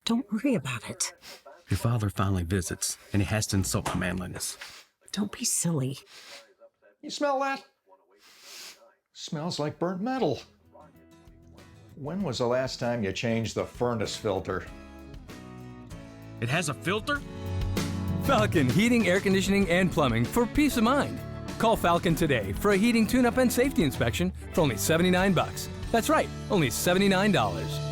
Don't worry about it. Your father finally visits, and he has to insult my manliness. Don't be silly. You smell that? Smells like burnt metal. When was the last time you changed the furnace filter? It has a filter? Falcon Heating, Air Conditioning, and Plumbing for peace of mind. Call Falcon today for a heating tune-up and safety inspection for only $79. That's right, only $79.